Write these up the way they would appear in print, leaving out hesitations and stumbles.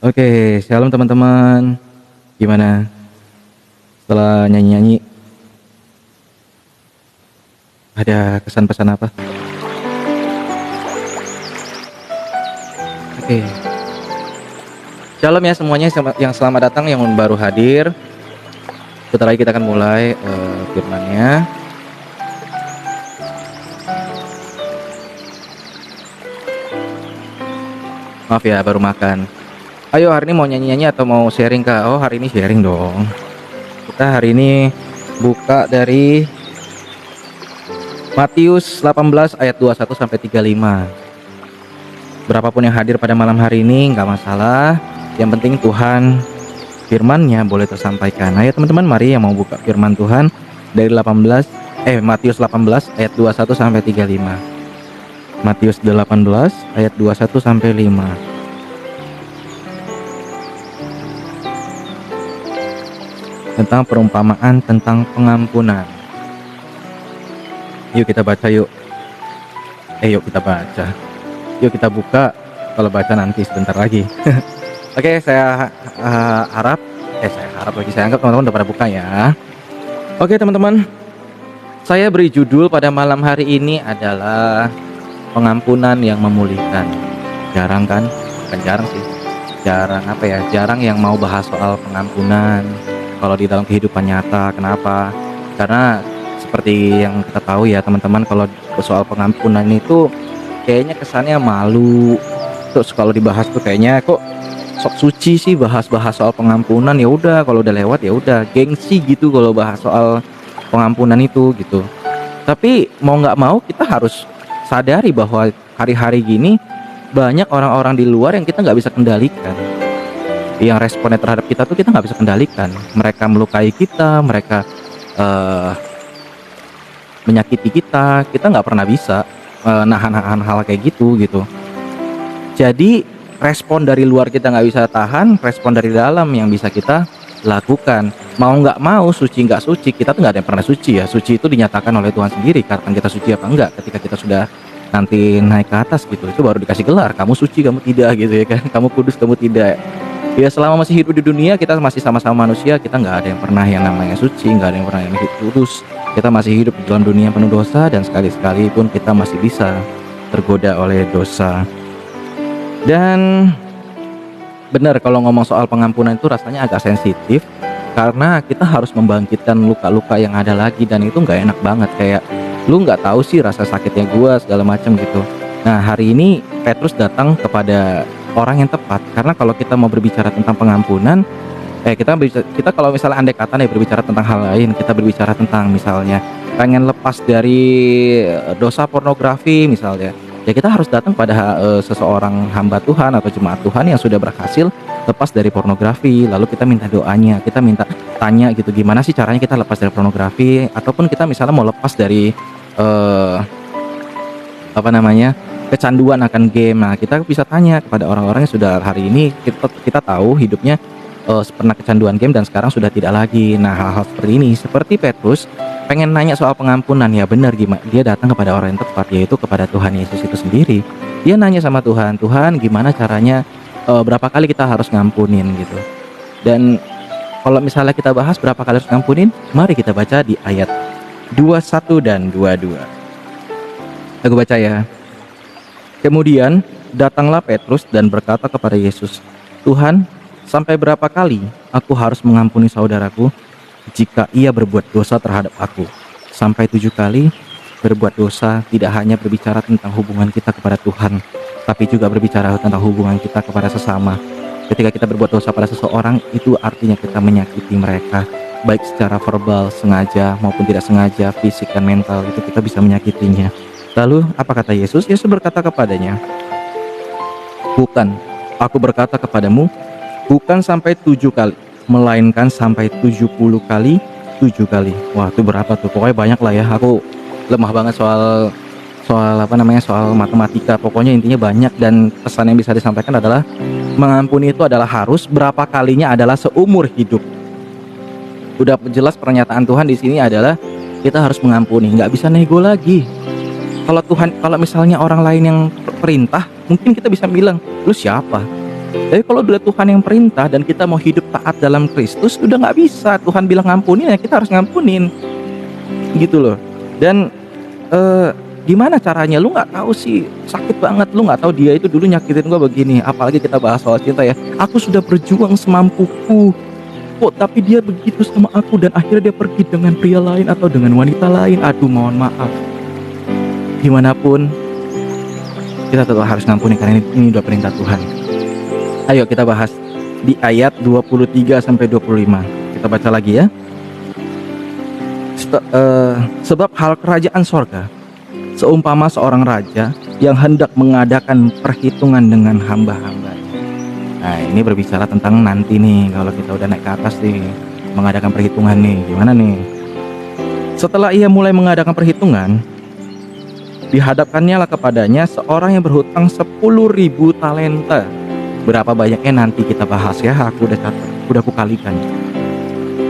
Oke, shalom teman-teman. Gimana setelah nyanyi-nyanyi? Ada kesan pesan apa? Oke, shalom ya semuanya yang selamat datang, yang baru hadir. Sebentar lagi kita akan mulai firman-Nya. Maaf ya, baru makan. Ayo, hari ini mau nyanyi-nyanyi atau mau sharing Kak? Oh, hari ini sharing dong. Kita hari ini buka dari Matius 18 ayat 21 sampai 35. Berapapun yang hadir pada malam hari ini nggak masalah. Yang penting Tuhan firman-Nya boleh tersampaikan. Ayo teman-teman, mari yang mau buka firman Tuhan dari Matius 18 ayat 21 sampai 35. Matius 18 ayat 21 sampai 5. Tentang perumpamaan tentang pengampunan. Yuk kita baca yuk. Yuk kita baca. Yuk kita buka. Kalau baca nanti sebentar lagi. Oke, saya harap saya anggap teman-teman udah pada buka ya. Oke teman-teman, saya beri judul pada malam hari ini adalah pengampunan yang memulihkan. Jarang kan? Bukan jarang sih. Jarang yang mau bahas soal pengampunan kalau di dalam kehidupan nyata. Kenapa? Karena seperti yang kita tahu ya teman-teman, kalau soal pengampunan itu kayaknya kesannya malu. Terus kalau dibahas tuh kayaknya kok sok suci sih bahas-bahas soal pengampunan. Ya udah, kalau udah lewat ya udah, gengsi gitu kalau bahas soal pengampunan itu gitu. Tapi mau nggak mau kita harus sadari bahwa hari-hari gini banyak orang-orang di luar yang kita nggak bisa kendalikan. Yang responnya terhadap kita tuh kita nggak bisa kendalikan. Mereka melukai kita, mereka menyakiti kita nggak pernah bisa nahan hal kayak gitu. Jadi respon dari luar kita nggak bisa tahan, respon dari dalam yang bisa kita lakukan. Mau nggak mau, suci nggak suci, kita tuh nggak ada yang pernah suci ya. Suci itu dinyatakan oleh Tuhan sendiri. Kapan kita suci apa enggak? Ketika kita sudah nanti naik ke atas gitu, itu baru dikasih gelar. Kamu suci, kamu tidak gitu ya kan. Kamu kudus, kamu tidak. Ya selama masih hidup di dunia, kita masih sama-sama manusia. Kita nggak ada yang pernah yang namanya suci, nggak ada yang pernah yang hidup kudus. Kita masih hidup di dalam dunia penuh dosa, dan sekali-sekali pun kita masih bisa tergoda oleh dosa. Dan benar, kalau ngomong soal pengampunan itu rasanya agak sensitif, karena kita harus membangkitkan luka-luka yang ada lagi, dan itu nggak enak banget. Kayak lu nggak tahu sih rasa sakitnya gua segala macam gitu. Nah, hari ini Petrus datang kepada orang yang tepat, karena kalau kita mau berbicara tentang pengampunan, kita kalau misalnya andai kata nih berbicara tentang hal lain, kita berbicara tentang misalnya pengen lepas dari dosa pornografi misalnya, ya kita harus datang pada seseorang hamba Tuhan atau jemaat Tuhan yang sudah berhasil lepas dari pornografi. Lalu kita minta doanya, kita minta tanya gitu, gimana sih caranya kita lepas dari pornografi. Ataupun kita misalnya mau lepas dari kecanduan akan game. Nah, kita bisa tanya kepada orang-orang yang sudah hari ini kita tahu hidupnya pernah kecanduan game dan sekarang sudah tidak lagi. Nah, hal-hal seperti ini, seperti Petrus pengen nanya soal pengampunan, ya benar, gimana dia datang kepada orang yang tepat, yaitu kepada Tuhan Yesus itu sendiri. Dia nanya sama Tuhan, gimana caranya, berapa kali kita harus ngampunin gitu. Dan kalau misalnya kita bahas berapa kali harus ngampunin, mari kita baca di ayat 21 dan 22. Aku baca ya. Kemudian datanglah Petrus dan berkata kepada Yesus, "Tuhan, sampai berapa kali aku harus mengampuni saudaraku jika ia berbuat dosa terhadap aku? Sampai 7 kali?" Berbuat dosa tidak hanya berbicara tentang hubungan kita kepada Tuhan, tapi juga berbicara tentang hubungan kita kepada sesama. Ketika kita berbuat dosa pada seseorang, itu artinya kita menyakiti mereka, baik secara verbal, sengaja maupun tidak sengaja, fisik dan mental, itu kita bisa menyakitinya. Lalu apa kata Yesus? Yesus berkata kepadanya, "Bukan, aku berkata kepadamu, bukan sampai 7 kali, melainkan sampai 70 kali 7 kali." Wah, itu berapa tuh? Pokoknya banyak lah ya. Aku lemah banget soal matematika. Pokoknya intinya banyak, dan pesan yang bisa disampaikan adalah mengampuni itu adalah harus, berapa kalinya adalah seumur hidup. Udah jelas pernyataan Tuhan di sini adalah kita harus mengampuni, nggak bisa nego lagi. Kalau misalnya orang lain yang perintah, mungkin kita bisa bilang, "Lu siapa?" Tapi kalau udah Tuhan yang perintah dan kita mau hidup taat dalam Kristus, udah nggak bisa. Tuhan bilang ngampunin ya kita harus ngampunin, gitu loh. Dan gimana caranya? Lu nggak tahu sih, sakit banget. Lu nggak tahu dia itu dulu nyakitin gua begini. Apalagi kita bahas soal cinta ya. Aku sudah berjuang semampuku. Kok tapi dia begitu sama aku dan akhirnya dia pergi dengan pria lain atau dengan wanita lain. Aduh, mohon maaf. Gimana pun kita tetap harus ngampuni karena ini udah perintah Tuhan. Ayo kita bahas di ayat 23 sampai 25. Kita baca lagi ya. Sebab hal kerajaan sorga seumpama seorang raja yang hendak mengadakan perhitungan dengan hamba-hambanya. Nah, ini berbicara tentang nanti nih, kalau kita udah naik ke atas nih, mengadakan perhitungan nih, gimana nih? Setelah ia mulai mengadakan perhitungan, dihadapkannya lah kepadanya seorang yang berhutang 10.000 talenta. Berapa banyaknya nanti kita bahas ya, aku udah catat, udah aku kalikan.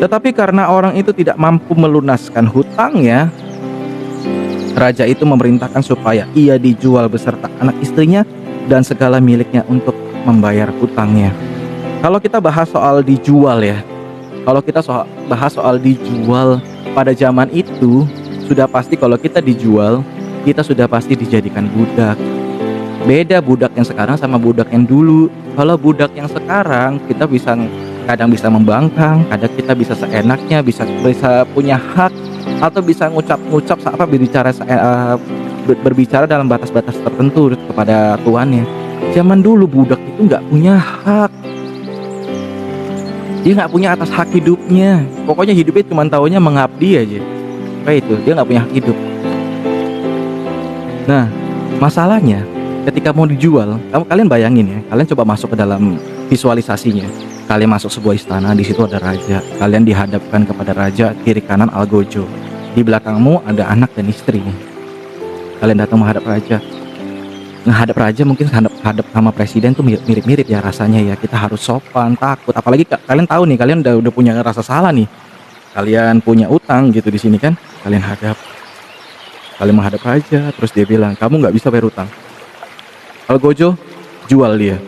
Tetapi karena orang itu tidak mampu melunaskan hutangnya, raja itu memerintahkan supaya ia dijual beserta anak istrinya dan segala miliknya untuk membayar hutangnya. Kalau kita bahas soal dijual ya, kalau kita bahas soal dijual pada zaman itu, sudah pasti kalau kita dijual, kita sudah pasti dijadikan budak. Beda budak yang sekarang sama budak yang dulu. Kalau budak yang sekarang kita kadang bisa membangkang, kadang kita bisa seenaknya, bisa punya hak, atau bisa ngucap berbicara dalam batas-batas tertentu kepada tuannya. Zaman dulu budak itu nggak punya hak, dia nggak punya atas hak hidupnya. Pokoknya hidupnya cuma taunya mengabdi aja, kayak itu, dia nggak punya hak hidup. Nah, masalahnya ketika mau dijual, kalian bayangin ya, kalian coba masuk ke dalam visualisasinya. Kalian masuk sebuah istana, di situ ada raja. Kalian dihadapkan kepada raja, kiri kanan algojo. Di belakangmu ada anak dan istri. Kalian datang menghadap raja. Menghadap raja mungkin hadap sama presiden tuh mirip-mirip ya rasanya ya. Kita harus sopan, takut. Apalagi kalian tahu nih, kalian udah punya rasa salah nih. Kalian punya utang gitu di sini kan. Kalian menghadap raja, terus dia bilang, kamu nggak bisa bayar utang. Algojo, jual dia.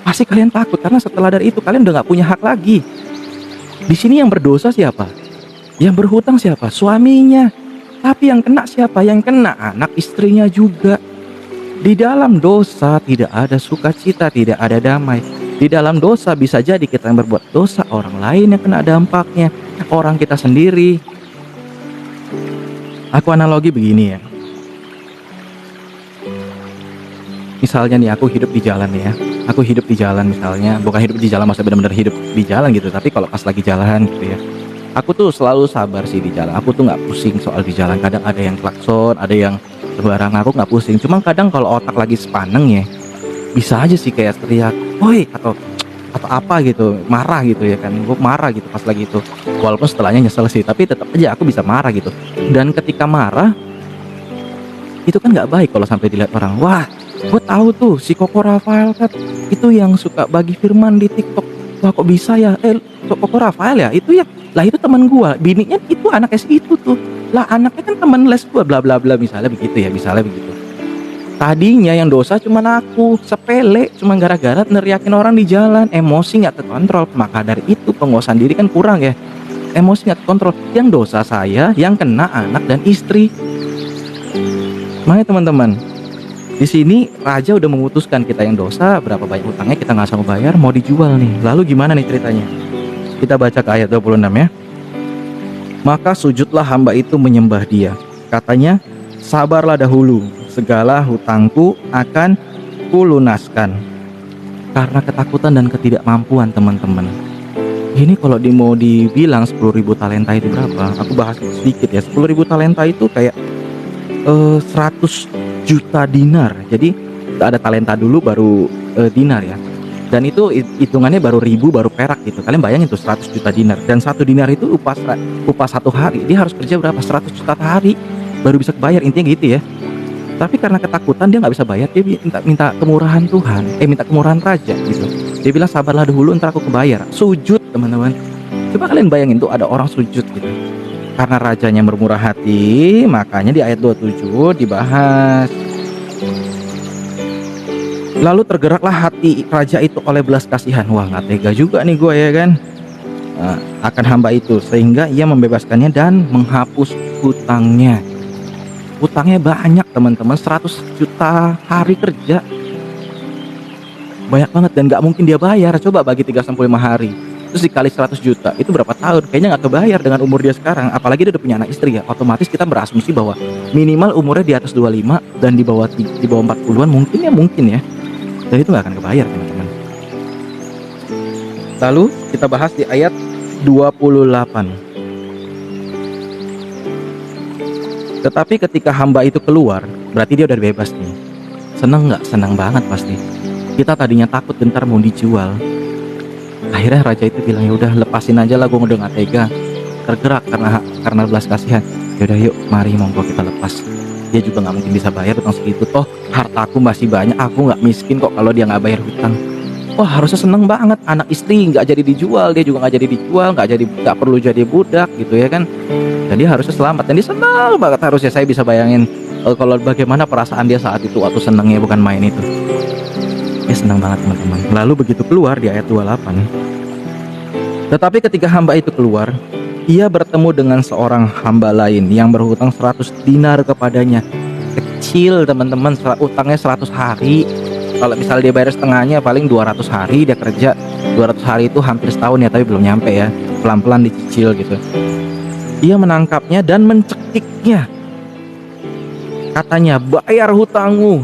Pasti kalian takut karena setelah dari itu kalian udah nggak punya hak lagi. Di sini yang berdosa siapa? Yang berhutang siapa? Suaminya. Tapi yang kena siapa? Yang kena anak istrinya juga. Di dalam dosa tidak ada sukacita, tidak ada damai. Di dalam dosa bisa jadi kita yang berbuat dosa, orang lain yang kena dampaknya, orang kita sendiri. Aku analogi begini ya. Misalnya nih, aku hidup di jalan nih ya. Aku hidup di jalan misalnya, bukan hidup di jalan maksudnya benar-benar hidup di jalan gitu, tapi kalau pas lagi jalan gitu ya. Aku tuh selalu sabar sih di jalan. Aku tuh nggak pusing soal di jalan. Kadang ada yang klakson, ada yang sembarangan, aku nggak pusing. Cuma kadang kalau otak lagi sepaneng ya, bisa aja sih kayak teriak, "Woi!" atau apa gitu, marah gitu ya kan. Gue marah gitu pas lagi itu. Walaupun setelahnya nyesel sih, tapi tetap aja aku bisa marah gitu. Dan ketika marah, itu kan nggak baik kalau sampai dilihat orang. Wah, gue tahu tuh si Koko Rafael kan itu yang suka bagi firman di TikTok. Wah, kok bisa ya? Koko Rafael ya? Itu ya? Lah itu teman gue, bininya itu anaknya si itu tuh. Lah anaknya kan teman les gue, bla bla bla, misalnya begitu ya, misalnya begitu. Tadinya yang dosa cuma aku, sepele, cuma gara-gara neriakin orang di jalan, emosi nggak terkontrol. Maka dari itu penguasaan diri kan kurang ya, emosi nggak terkontrol. Yang dosa saya, yang kena anak dan istri. Makanya teman-teman, di sini raja udah memutuskan kita yang dosa, berapa banyak utangnya kita nggak sanggup bayar, mau dijual nih. Lalu gimana nih ceritanya? Kita baca ke ayat 26 ya. Maka sujudlah hamba itu menyembah dia. Katanya, sabarlah dahulu, segala hutangku akan kulunaskan. Karena ketakutan dan ketidakmampuan teman-teman. Ini kalau mau dibilang 10.000 talenta itu berapa? Aku bahas sedikit ya. 10.000 talenta itu kayak 100 juta dinar. Jadi ada talenta dulu baru dinar ya. Dan itu hitungannya baru ribu, baru perak gitu. Kalian bayangin tuh 100 juta dinar. Dan 1 dinar itu upah 1 hari. Dia harus kerja berapa? 100 juta hari baru bisa kebayar, intinya gitu ya. Tapi karena ketakutan dia nggak bisa bayar, dia minta kemurahan Tuhan, minta kemurahan raja gitu. Dia bilang sabarlah dulu, ntar aku kebayar. Sujud teman-teman. Coba kalian bayangin tuh ada orang sujud gitu. Karena rajanya bermurah hati, makanya di ayat 27 dibahas. Lalu tergeraklah hati raja itu oleh belas kasihan. Wah, nggak tega juga nih gue ya kan, akan hamba itu, sehingga ia membebaskannya dan menghapus hutangnya. Hutangnya banyak teman-teman, 100 juta hari kerja, banyak banget dan nggak mungkin dia bayar. Coba bagi 365 hari, terus dikali 100 juta, itu berapa tahun? Kayaknya nggak kebayar dengan umur dia sekarang. Apalagi dia udah punya anak istri ya, otomatis kita berasumsi bahwa minimal umurnya di atas 25 dan di bawah 40-an mungkin ya, dan itu nggak akan kebayar teman-teman. Lalu kita bahas di ayat 28. Tetapi ketika hamba itu keluar, berarti dia udah bebas nih. Seneng nggak? Senang banget pasti. Kita tadinya takut bentar mau dijual. Akhirnya raja itu bilang, ya udah lepasin aja lah, gue udah nggak tega. Tergerak karena belas kasihan. Ya udah yuk, mari monggo kita lepas. Dia juga nggak mungkin bisa bayar utang segitu, toh hartaku masih banyak, aku nggak miskin kok kalau dia nggak bayar hutang. Wah, harusnya seneng banget, anak istri nggak jadi dijual, dia juga nggak jadi dijual, nggak perlu jadi budak gitu ya kan. Dan dia harusnya selamat, dan dia senang banget. Harusnya saya bisa bayangin kalau bagaimana perasaan dia saat itu waktu senengnya bukan main itu. Dia senang banget teman-teman. Lalu begitu keluar di ayat 28. Tetapi ketika hamba itu keluar, ia bertemu dengan seorang hamba lain yang berhutang 100 dinar kepadanya. Kecil teman-teman, utangnya 100 hari. Kalau misalnya dia bayar setengahnya paling 200 hari dia kerja. 200 hari itu hampir setahun ya, tapi belum nyampe ya. Pelan-pelan dicicil gitu. Ia menangkapnya dan mencekiknya. Katanya, bayar hutangmu.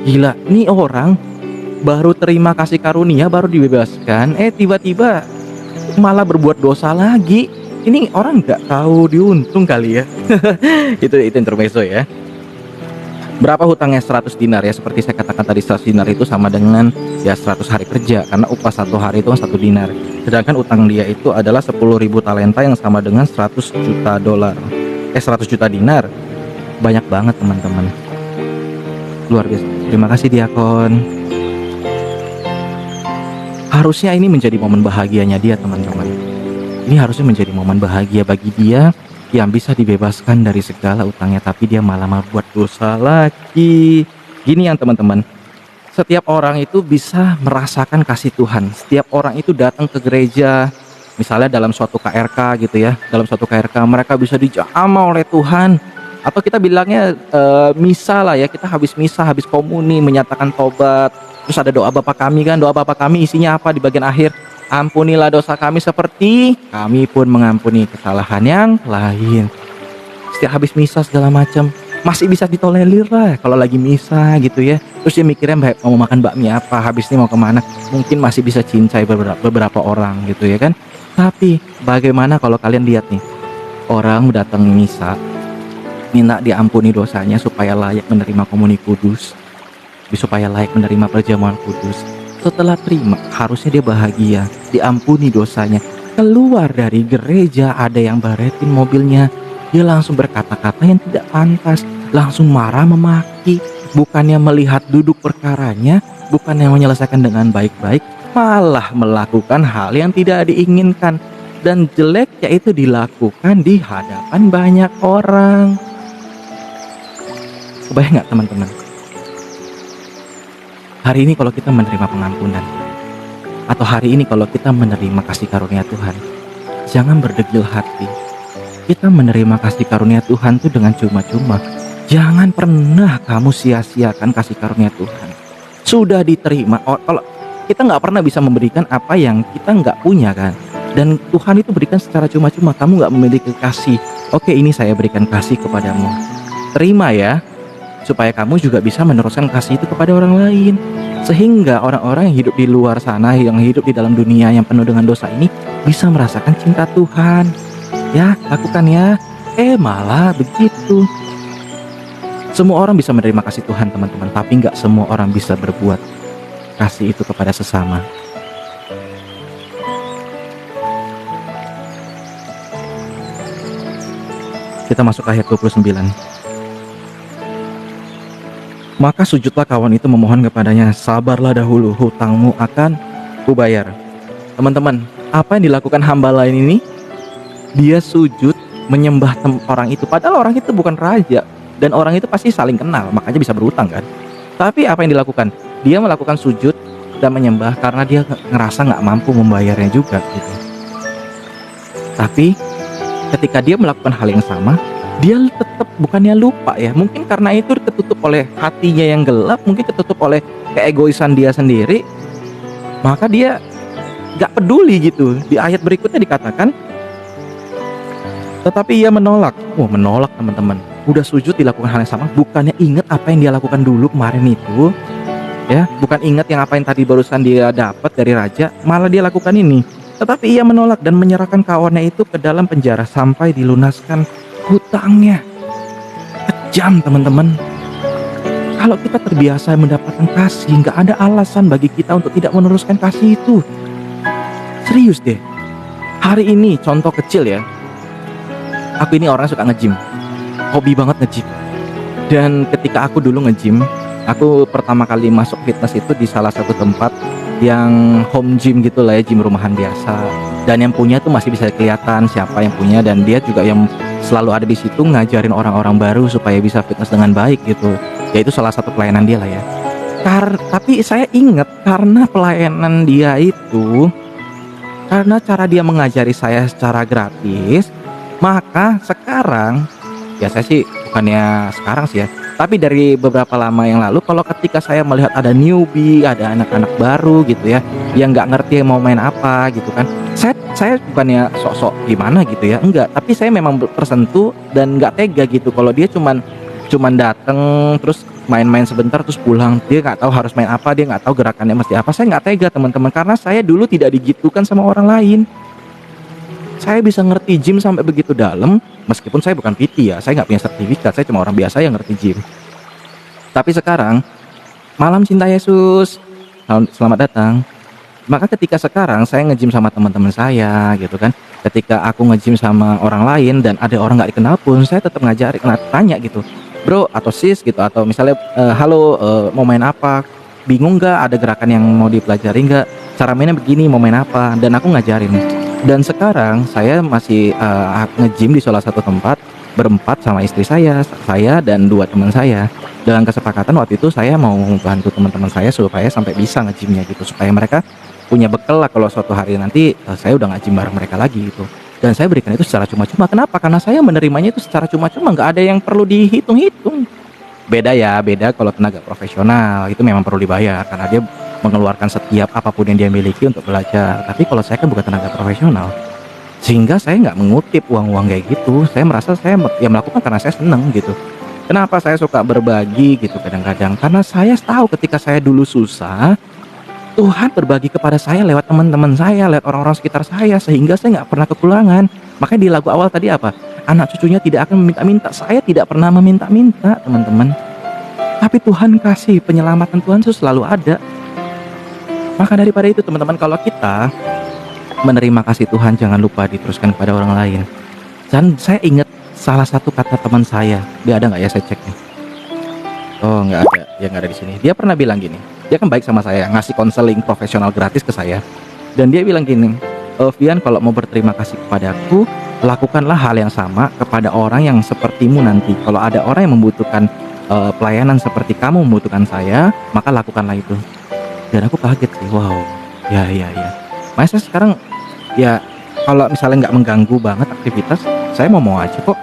Gila, ini orang baru terima kasih karunia, baru dibebaskan, tiba-tiba malah berbuat dosa lagi. Ini orang nggak tahu diuntung kali ya. Itu intermezzo ya. Berapa hutangnya? 100 dinar ya, seperti saya katakan tadi, 100 dinar itu sama dengan ya 100 hari kerja, karena upah satu hari itu kan 1 dinar. Sedangkan utang dia itu adalah 10.000 talenta yang sama dengan 100 juta dolar. 100 juta dinar. Banyak banget teman-teman. Luar biasa. Terima kasih diakon. Harusnya ini menjadi momen bahagianya dia teman-teman. Ini harusnya menjadi momen bahagia bagi dia yang bisa dibebaskan dari segala utangnya, tapi dia malah membuat dosa lagi. Gini yang teman-teman, setiap orang itu bisa merasakan kasih Tuhan. Setiap orang itu datang ke gereja, misalnya dalam suatu KRK gitu ya, dalam suatu KRK mereka bisa dijamah oleh Tuhan. Atau kita bilangnya misa lah ya, kita habis misa, habis komuni, menyatakan tobat. Terus ada doa Bapa kami kan, doa Bapa kami isinya apa di bagian akhir? Ampunilah dosa kami seperti kami pun mengampuni kesalahan yang lain. Setiap habis misa segala macam masih bisa ditolerir lah kalau lagi misa gitu ya. Terus dia mikirnya mau makan bakmi apa, habis ini mau kemana, mungkin masih bisa cincai beberapa orang gitu ya kan. Tapi bagaimana kalau kalian lihat nih, orang datang misa minta diampuni dosanya supaya layak menerima komuni kudus, supaya layak menerima perjamuan kudus. Setelah terima, harusnya dia bahagia, diampuni dosanya. Keluar dari gereja, ada yang baretin mobilnya, dia langsung berkata-kata yang tidak pantas, langsung marah memaki. Bukannya melihat duduk perkaranya, bukannya menyelesaikan dengan baik-baik, malah melakukan hal yang tidak diinginkan. Dan jeleknya itu dilakukan di hadapan banyak orang. Kebayang nggak teman-teman? Hari ini kalau kita menerima pengampunan, atau hari ini kalau kita menerima kasih karunia Tuhan, jangan berdegil hati. Kita menerima kasih karunia Tuhan itu dengan cuma-cuma. Jangan pernah kamu sia-siakan kasih karunia Tuhan. Sudah diterima. Kalau kita nggak pernah bisa memberikan apa yang kita nggak punya kan. Dan Tuhan itu berikan secara cuma-cuma. Kamu nggak memiliki kasih. Oke, ini saya berikan kasih kepadamu. Terima ya. Supaya kamu juga bisa meneruskan kasih itu kepada orang lain. Sehingga orang-orang yang hidup di luar sana, yang hidup di dalam dunia yang penuh dengan dosa ini, bisa merasakan cinta Tuhan. Ya, lakukan ya. Malah begitu. Semua orang bisa menerima kasih Tuhan teman-teman, tapi nggak semua orang bisa berbuat kasih itu kepada sesama. Kita masuk ayat 29. Maka sujudlah kawan itu memohon kepadanya, sabarlah dahulu, hutangmu akan kubayar. Teman-teman, apa yang dilakukan hamba lain ini? Dia sujud menyembah orang itu, padahal orang itu bukan raja. Dan orang itu pasti saling kenal, makanya bisa berutang kan. Tapi apa yang dilakukan? dia melakukan sujud dan menyembah karena dia ngerasa nggak mampu membayarnya juga gitu. Tapi ketika dia melakukan hal yang sama, dia tetap bukannya lupa ya, mungkin karena itu ketutup oleh hatinya yang gelap, mungkin ketutup oleh keegoisan dia sendiri, maka dia nggak peduli gitu. Di ayat berikutnya dikatakan, tetapi ia menolak. Wah, menolak teman-teman. Udah sujud dilakukan hal yang sama, bukannya ingat apa yang dia lakukan dulu kemarin itu, ya, bukan ingat yang apa yang tadi barusan dia dapat dari raja, malah dia lakukan ini. Tetapi ia menolak dan menyerahkan kawannya itu ke dalam penjara sampai dilunaskan hutangnya. Kejam teman-teman. Kalau kita terbiasa mendapatkan kasih, nggak ada alasan bagi kita untuk tidak meneruskan kasih itu. Serius deh. Hari ini contoh kecil ya. Aku ini orang suka nge-gym. Hobi banget nge-gym. Dan ketika aku dulu nge-gym, aku pertama kali masuk fitness itu di salah satu tempat yang home gym gitu lah ya, gym rumahan biasa. Dan yang punya tuh masih bisa kelihatan siapa yang punya, dan dia juga yang selalu ada di situ ngajarin orang-orang baru supaya bisa fitness dengan baik gitu. Ya itu salah satu pelayanan dia lah ya. Tapi saya ingat karena pelayanan dia itu, karena cara dia mengajari saya secara gratis, maka sekarang, ya saya sih bukannya sekarang sih ya, tapi dari beberapa lama yang lalu, kalau ketika saya melihat ada newbie, ada anak-anak baru gitu ya, yang nggak ngerti mau main apa gitu kan, saya bukannya sok-sok gimana gitu ya, enggak, tapi saya memang tersentuh dan nggak tega gitu kalau dia cuman dateng terus main-main sebentar terus pulang, dia nggak tahu harus main apa, dia nggak tahu gerakannya mesti apa. Saya nggak tega teman-teman, karena saya dulu tidak digitukan sama orang lain. Saya bisa ngerti gym sampai begitu dalam, meskipun saya bukan PT ya, saya nggak punya sertifikat, saya cuma orang biasa yang ngerti gym. Tapi sekarang, malam cinta Yesus, selamat datang. Maka ketika sekarang saya nge-gym sama teman-teman saya gitu kan, ketika aku nge-gym sama orang lain dan ada orang nggak dikenal pun, saya tetap ngajarin, tanya gitu, bro atau sis gitu, atau misalnya halo, mau main apa, bingung nggak, ada gerakan yang mau dipelajari nggak, cara mainnya begini, mau main apa, dan aku ngajarin. Dan sekarang saya masih nge-gym di salah satu tempat berempat sama istri saya dan dua teman saya. Dengan kesepakatan waktu itu saya mau bantu teman-teman saya supaya sampai bisa nge-gymnya gitu, supaya mereka punya bekal lah kalau suatu hari nanti saya udah nge-gym bareng mereka lagi gitu. Dan saya berikan itu secara cuma-cuma. Kenapa? Karena saya menerimanya itu secara cuma-cuma, nggak ada yang perlu dihitung-hitung. Beda ya, beda kalau tenaga profesional itu memang perlu dibayar karena dia mengeluarkan setiap apapun yang dia miliki untuk belajar. Tapi kalau saya kan bukan tenaga profesional, sehingga saya nggak mengutip uang-uang kayak gitu. Saya merasa saya ya melakukan karena saya seneng gitu. Kenapa saya suka berbagi gitu kadang-kadang? Karena saya tahu ketika saya dulu susah, Tuhan berbagi kepada saya lewat teman-teman saya, lewat orang-orang sekitar saya, sehingga saya nggak pernah kekurangan. Makanya di lagu awal tadi apa? Anak cucunya tidak akan meminta-minta. Saya tidak pernah meminta-minta, teman-teman. Tapi Tuhan kasih, penyelamatan Tuhan itu selalu ada. Maka daripada itu teman-teman, kalau kita menerima kasih Tuhan, jangan lupa diteruskan kepada orang lain. Dan saya ingat salah satu kata teman saya, dia ada nggak ya, saya cek nih. Oh nggak ada, dia nggak ada di sini. Dia pernah bilang gini, dia kan baik sama saya, ngasih konseling profesional gratis ke saya. Dan dia bilang gini, Vian, kalau mau berterima kasih kepadaku, lakukanlah hal yang sama kepada orang yang sepertimu nanti. Kalau ada orang yang membutuhkan pelayanan seperti kamu membutuhkan saya, maka lakukanlah itu. Dan aku kaget sih, wow, ya. Makanya saya sekarang ya kalau misalnya nggak mengganggu banget aktivitas, saya mau aja kok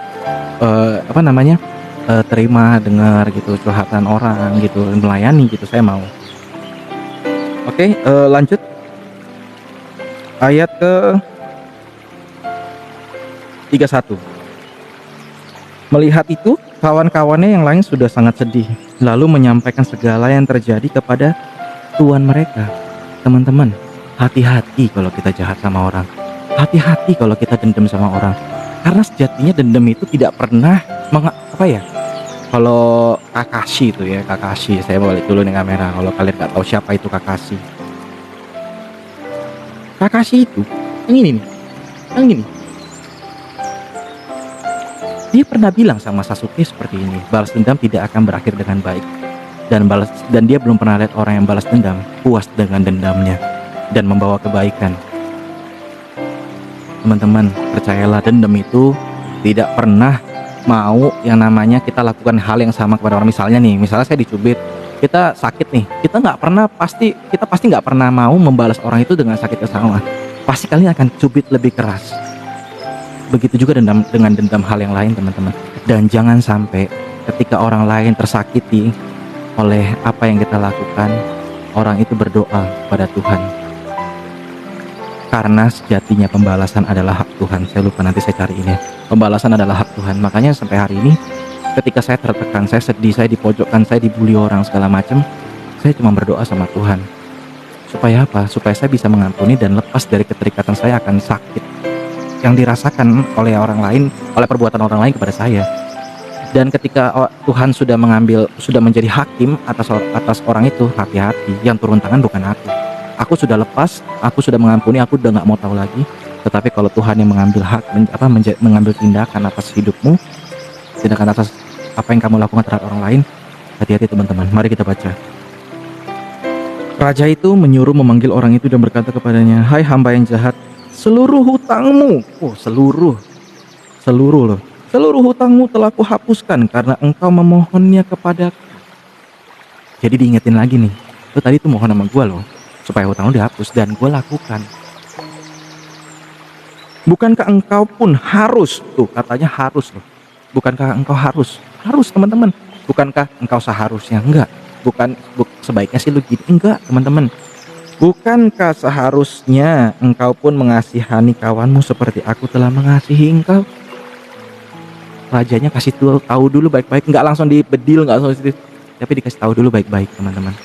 terima, dengar gitu curhatan orang gitu, melayani gitu, saya mau. Oke, lanjut ayat ke 31. Melihat itu, kawan-kawannya yang lain sudah sangat sedih, lalu menyampaikan segala yang terjadi kepada tuan mereka. Teman-teman, hati-hati kalau kita jahat sama orang, hati-hati kalau kita dendam sama orang, karena sejatinya dendam itu tidak pernah kalau Kakashi itu ya, Kakashi, saya balik dulu nih kamera kalau kalian nggak tahu siapa itu Kakashi. Kakashi itu yang ini nih, yang ini. Dia pernah bilang sama Sasuke seperti ini, balas dendam tidak akan berakhir dengan baik. Dan dia belum pernah lihat orang yang balas dendam puas dengan dendamnya dan membawa kebaikan. Teman-teman, percayalah, dendam itu tidak pernah mau yang namanya kita lakukan hal yang sama kepada orang. Misalnya saya dicubit, Kita sakit nih, kita pasti nggak pernah mau membalas orang itu dengan sakit yang sama. Pasti kalian akan cubit lebih keras. Begitu juga dengan dendam hal yang lain, teman-teman. Dan jangan sampai ketika orang lain tersakiti oleh apa yang kita lakukan, orang itu berdoa pada Tuhan. Karena sejatinya pembalasan adalah hak Tuhan. Saya lupa, nanti saya cari ini ya. Pembalasan adalah hak Tuhan. Makanya sampai hari ini ketika saya tertekan, saya sedih, saya dipojokkan, saya dibully orang segala macam, saya cuma berdoa sama Tuhan. Supaya apa? Supaya saya bisa mengampuni dan lepas dari keterikatan saya akan sakit yang dirasakan oleh orang lain, oleh perbuatan orang lain kepada saya. Dan ketika Tuhan sudah menjadi hakim atas orang itu, hati-hati, yang turun tangan bukan aku. Aku sudah lepas, aku sudah mengampuni, aku udah nggak mau tahu lagi. Tetapi kalau Tuhan yang mengambil mengambil tindakan atas hidupmu, tindakan atas apa yang kamu lakukan terhadap orang lain, hati-hati teman-teman. Mari kita baca. Raja itu menyuruh memanggil orang itu dan berkata kepadanya, "Hai hamba yang jahat, seluruh hutangmu," seluruh loh, "seluruh hutangmu telah kuhapuskan karena engkau memohonnya kepadaku." Jadi diingetin lagi nih, lu tadi tuh mohon sama gue loh supaya hutang lu dihapus, dan gue lakukan. Bukankah engkau pun harus, tuh katanya harus loh. Bukankah engkau harus teman-teman. Bukankah engkau seharusnya? Enggak. Sebaiknya sih lu gini. Enggak teman-teman. Bukankah seharusnya engkau pun mengasihani kawanmu seperti aku telah mengasihi engkau? Rajanya kasih tahu dulu baik-baik, enggak langsung dibedil, enggak langsung tapi dikasih tahu dulu baik-baik teman-teman.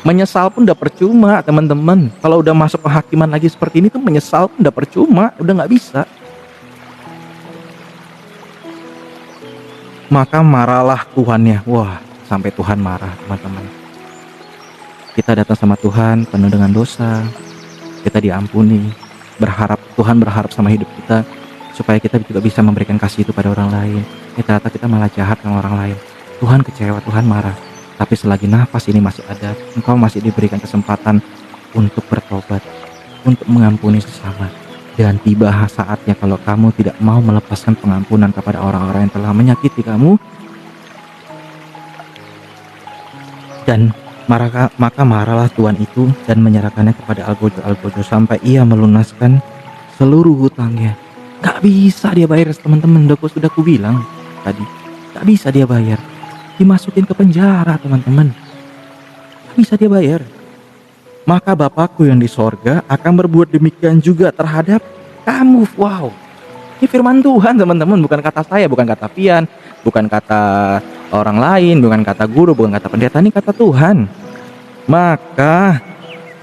Menyesal pun udah percuma teman-teman. Kalau udah masuk penghakiman lagi seperti ini tuh menyesal pun udah percuma, udah nggak bisa. Maka marahlah Tuhannya. Wah, sampai Tuhan marah teman-teman. Kita datang sama Tuhan penuh dengan dosa, kita diampuni, Tuhan berharap sama hidup kita supaya kita juga bisa memberikan kasih itu pada orang lain. Ternyata kita malah jahat sama orang lain. Tuhan kecewa, Tuhan marah. Tapi selagi nafas ini masih ada, engkau masih diberikan kesempatan untuk bertobat, untuk mengampuni sesama. Dan tiba saatnya kalau kamu tidak mau melepaskan pengampunan kepada orang-orang yang telah menyakiti kamu, dan maka marahlah Tuhan itu dan menyerahkannya kepada Algojo sampai ia melunaskan seluruh hutangnya. Gak bisa dia bayar teman-teman, sudah ku bilang tadi, gak bisa dia bayar. Dimasukin ke penjara teman-teman, gak bisa dia bayar. Maka Bapakku yang di sorga akan berbuat demikian juga terhadap kamu. Wow, ini firman Tuhan teman-teman, bukan kata saya, bukan kata Pian, bukan kata orang lain, bukan kata guru, bukan kata pendeta, ini kata Tuhan. Maka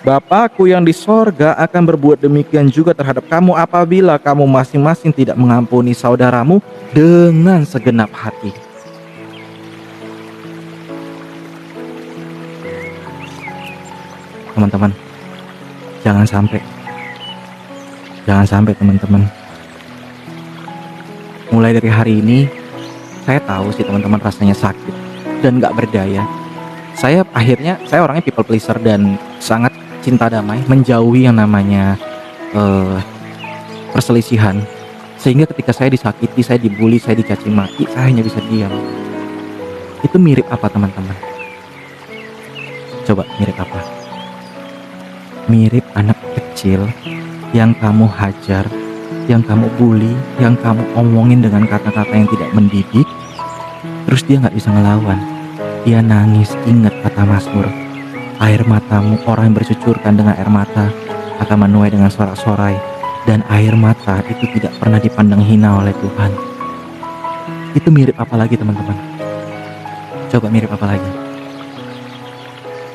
Bapakku yang di sorga akan berbuat demikian juga terhadap kamu apabila kamu masing-masing tidak mengampuni saudaramu dengan segenap hati. Teman-teman, jangan sampai teman-teman. Mulai dari hari ini, saya tahu sih teman-teman rasanya sakit dan gak berdaya. Saya orangnya people pleaser dan sangat cinta damai, menjauhi yang namanya perselisihan. Sehingga ketika saya disakiti, saya dibully, saya dicaci maki, saya hanya bisa diam. Itu mirip apa teman-teman? Coba mirip apa? Mirip anak kecil yang kamu hajar, yang kamu bully, yang kamu omongin dengan kata-kata yang tidak mendidik, terus dia gak bisa ngelawan. Dia nangis, ingat kata Mazmur, air matamu, orang yang bercucurkan dengan air mata akan menuai dengan sorak-sorai, dan air mata itu tidak pernah dipandang hina oleh Tuhan. Itu mirip apa lagi teman-teman? Coba mirip apa lagi?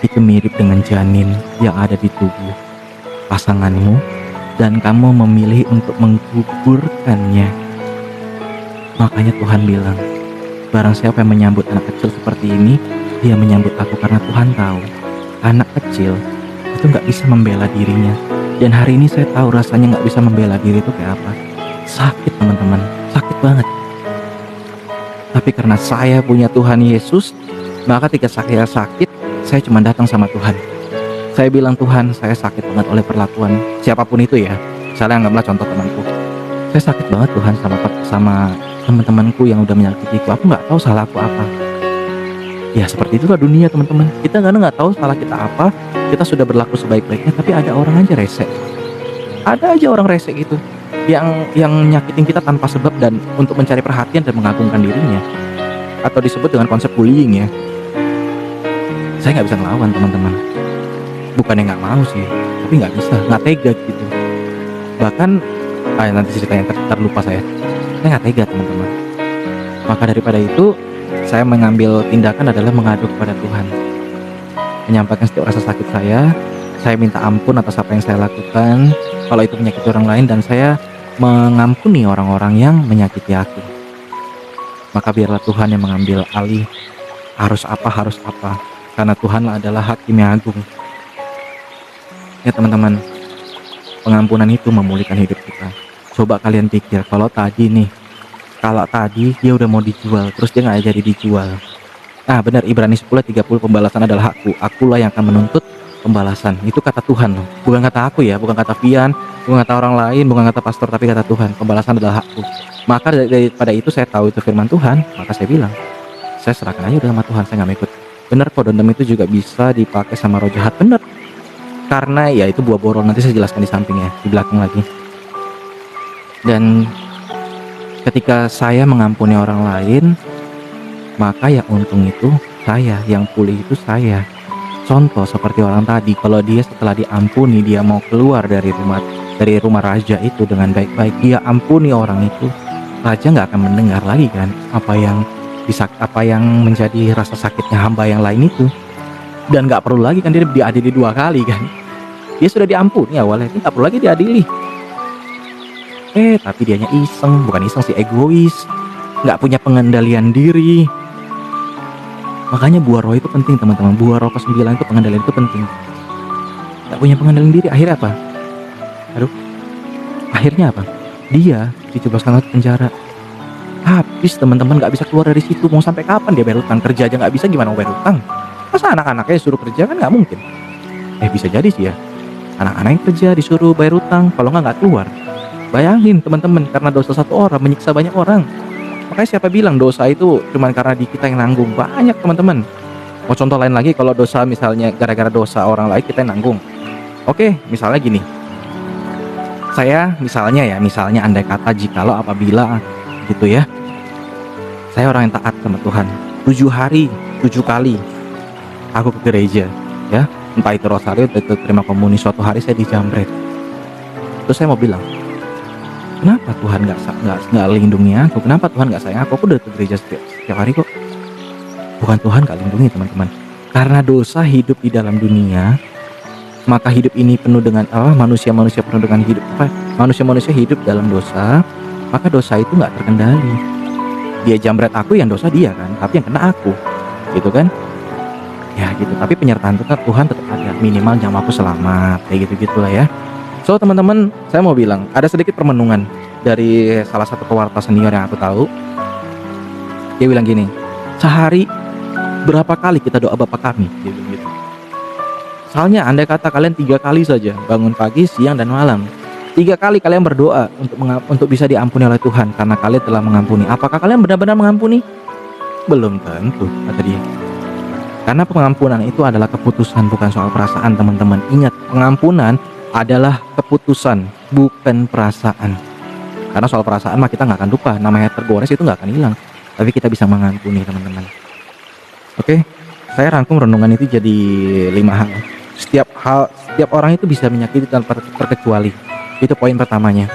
Itu mirip dengan janin yang ada di tubuh pasanganmu dan kamu memilih untuk menggugurkannya. Makanya Tuhan bilang, barang siapa yang menyambut anak kecil seperti ini, dia menyambut aku, karena Tuhan tahu anak kecil itu gak bisa membela dirinya. Dan hari ini saya tahu rasanya gak bisa membela diri itu kayak apa. Sakit teman-teman, sakit banget. Tapi karena saya punya Tuhan Yesus, maka ketika saya sakit, saya cuma datang sama Tuhan. Saya bilang, Tuhan, saya sakit banget oleh perlakuan siapapun itu ya. Misalnya anggaplah contoh temanku, saya sakit banget Tuhan sama teman-temanku yang udah menyakitiku. Aku nggak tahu salah aku apa. Ya seperti itulah dunia teman-teman. Kita kadang nggak tahu salah kita apa, kita sudah berlaku sebaik-baiknya, tapi ada orang aja rese. Ada aja orang rese gitu, yang nyakitin kita tanpa sebab dan untuk mencari perhatian dan mengagungkan dirinya, atau disebut dengan konsep bullying ya. Saya nggak bisa ngelawan teman-teman. Bukannya nggak mau sih, tapi nggak bisa, nggak tega gitu. Bahkan, nanti ceritanya terlupa saya. Saya nggak tega teman-teman. Maka daripada itu, saya mengambil tindakan adalah mengadu kepada Tuhan. Menyampaikan setiap rasa sakit saya minta ampun atas apa yang saya lakukan, kalau itu menyakiti orang lain, dan saya mengampuni orang-orang yang menyakiti aku. Maka biarlah Tuhan yang mengambil alih, harus apa, karena Tuhan adalah hakim yang agung. Ya teman-teman, pengampunan itu memulihkan hidup kita. Coba kalian pikir, kalau tadi dia udah mau dijual, terus dia nggak jadi dijual. Nah benar, Ibrani 10:30, pembalasan adalah hakku, akulah yang akan menuntut pembalasan. Itu kata Tuhan loh, bukan kata aku ya, bukan kata Vian, bukan kata orang lain, bukan kata pastor, tapi kata Tuhan. Pembalasan adalah hakku. Maka daripada itu saya tahu itu firman Tuhan, maka saya bilang, saya serahkan aja udah sama Tuhan, saya nggak mau ikut. Bener kok, dendam itu juga bisa dipakai sama roh jahat, bener. Karena ya itu buah borong, nanti saya jelaskan di samping ya, di belakang lagi. Dan ketika saya mengampuni orang lain, maka yang untung itu saya, yang pulih itu saya. Contoh seperti orang tadi, kalau dia setelah diampuni, dia mau keluar dari rumah raja itu dengan baik-baik, dia ampuni orang itu, raja nggak akan mendengar lagi kan apa yang menjadi rasa sakitnya hamba yang lain itu. Dan nggak perlu lagi kan dia diadili 2 kali kan. Dia sudah diampuni awalnya, dia nggak perlu lagi diadili. Tapi dianya bukan iseng sih, egois, nggak punya pengendalian diri. Makanya buah roh itu penting teman-teman. Buah roh ke-9 itu, pengendalian itu penting. Nggak punya pengendalian diri, akhirnya apa? Akhirnya apa? Dia dicoboskan ke penjara. Habis teman-teman, nggak bisa keluar dari situ. Mau sampai kapan dia bayar utang? Kerja aja nggak bisa, gimana mau bayar utang? Masa anak-anaknya suruh kerja, kan nggak mungkin. Bisa jadi sih ya, anak-anak yang kerja disuruh bayar utang, kalau nggak keluar. Bayangin teman-teman, karena dosa satu orang menyiksa banyak orang. Makanya siapa bilang dosa itu cuman karena di kita yang nanggung? Banyak teman-teman. Mau contoh lain lagi, kalau dosa misalnya gara-gara dosa orang lain kita yang nanggung. Oke, misalnya gini. Saya misalnya andai kata jikalau apabila gitu ya, saya orang yang taat sama Tuhan, 7 hari 7 kali aku ke gereja ya, entah itu rosario, entah itu terima komuni. Suatu hari saya dijamret, terus saya mau bilang, kenapa Tuhan nggak lindungi aku? Kenapa Tuhan nggak sayang aku? Aku udah ke gereja setiap hari kok. Bukan Tuhan nggak lindungi teman-teman, karena dosa hidup di dalam dunia. Maka hidup ini penuh dengan manusia-manusia penuh dengan manusia-manusia hidup dalam dosa. Maka dosa itu nggak terkendali. Dia jamret aku, yang dosa dia kan, tapi yang kena aku, gitu kan? Ya gitu. Tapi penyertaan Tuhan tetap ada, minimal jam aku selamat, kayak gitu-gitulah ya. So teman-teman, saya mau bilang ada sedikit permenungan dari salah satu pewarta senior yang aku tahu. Dia bilang gini, sehari berapa kali kita doa Bapa kami? Dia bilang gitu. Soalnya andai kata kalian 3 kali saja, bangun pagi, siang, dan malam, 3 kali kalian berdoa untuk bisa diampuni oleh Tuhan karena kalian telah mengampuni. Apakah kalian benar-benar mengampuni? Belum tentu, kata dia. Karena pengampunan itu adalah keputusan, bukan soal perasaan teman-teman. Ingat, pengampunan adalah keputusan, bukan perasaan. Karena soal perasaan mah kita nggak akan lupa, namanya tergores itu nggak akan hilang. Tapi kita bisa mengampuni teman-teman. Oke, saya rangkum renungan itu jadi 5 hal. Setiap orang itu bisa menyakiti tanpa terkecuali. Itu poin pertamanya.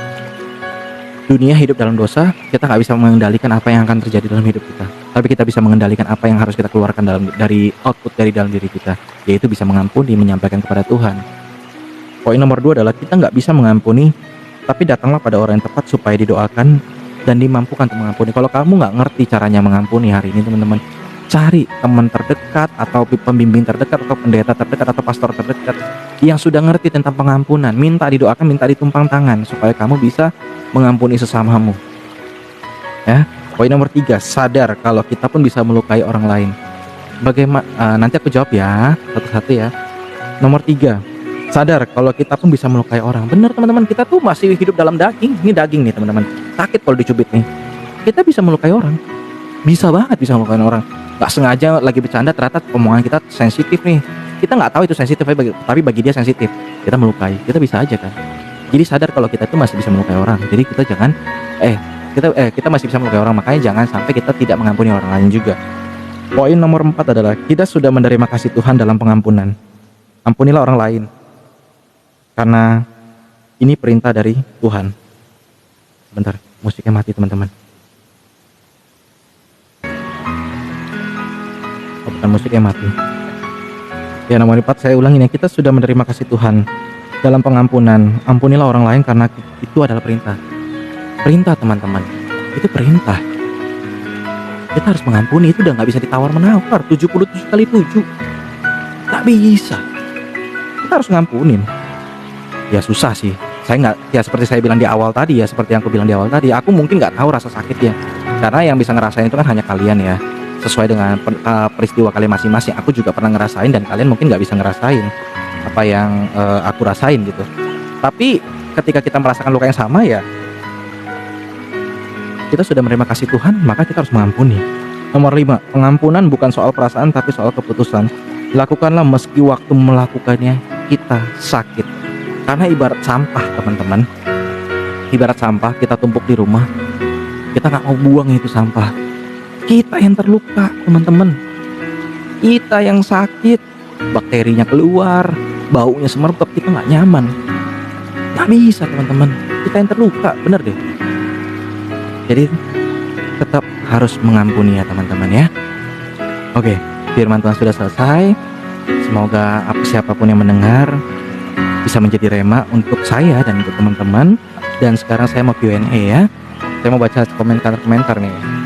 Dunia hidup dalam dosa, kita nggak bisa mengendalikan apa yang akan terjadi dalam hidup kita. Tapi kita bisa mengendalikan apa yang harus kita keluarkan dari output dari dalam diri kita, yaitu bisa mengampuni, menyampaikan kepada Tuhan. Poin nomor 2 adalah kita nggak bisa mengampuni, tapi datanglah pada orang yang tepat supaya didoakan dan dimampukan untuk mengampuni. Kalau kamu nggak ngerti caranya mengampuni hari ini teman-teman, cari teman terdekat atau pembimbing terdekat atau pendeta terdekat atau pastor terdekat yang sudah ngerti tentang pengampunan. Minta didoakan, minta ditumpang tangan supaya kamu bisa mengampuni sesamamu. Ya. Poin nomor 3, sadar kalau kita pun bisa melukai orang lain. Nanti aku jawab ya satu-satu ya. Nomor 3, sadar kalau kita pun bisa melukai orang. Benar teman-teman, kita tuh masih hidup dalam daging. Ini daging nih teman-teman, sakit kalau dicubit nih. Kita bisa melukai orang, bisa banget bisa melukai orang. nggak sengaja lagi bercanda ternyata omongan kita sensitif nih. Kita nggak tahu itu sensitif, tapi bagi dia sensitif. Kita melukai, kita bisa aja kan. Jadi sadar kalau kita itu masih bisa melukai orang. Jadi kita jangan kita masih bisa melukai orang, makanya jangan sampai kita tidak mengampuni orang lain juga. Poin nomor 4 adalah kita sudah menerima kasih Tuhan dalam pengampunan. Ampunilah orang lain. Karena ini perintah dari Tuhan. Bentar, musiknya mati teman-teman. Oh, bukan, musiknya mati. Ya, nomor 4 saya ulangin ya, kita sudah menerima kasih Tuhan dalam pengampunan. Ampunilah orang lain karena itu adalah perintah. Perintah teman-teman, itu perintah. Kita harus mengampuni, itu udah gak bisa ditawar-menawar. 77 kali 7 gak bisa. Kita harus ngampunin. Ya susah sih. Saya nggak, ya seperti saya bilang di awal tadi ya, seperti yang aku bilang di awal tadi, aku mungkin nggak tahu rasa sakitnya. Karena yang bisa ngerasain itu kan hanya kalian ya. Sesuai dengan peristiwa kalian masing-masing. Aku juga pernah ngerasain dan kalian mungkin nggak bisa ngerasain apa yang aku rasain gitu. Tapi ketika kita merasakan luka yang sama ya, kita sudah menerima kasih Tuhan, maka kita harus mengampuni. Nomor 5, pengampunan bukan soal perasaan tapi soal keputusan. Lakukanlah meski waktu melakukannya kita sakit. Karena ibarat sampah teman-teman. Ibarat sampah kita tumpuk di rumah, kita nggak mau buang itu sampah. Kita yang terluka teman-teman. Kita yang sakit, bakterinya keluar, baunya semerbak, kita nggak nyaman. Nggak bisa teman-teman, kita yang terluka, bener deh. Jadi tetap harus mengampuni ya teman-teman ya. Oke, firman Tuhan sudah selesai. Semoga siapapun yang mendengar bisa menjadi rema untuk saya dan untuk teman-teman. Dan sekarang saya mau Q&A ya. Saya mau baca komentar-komentar nih.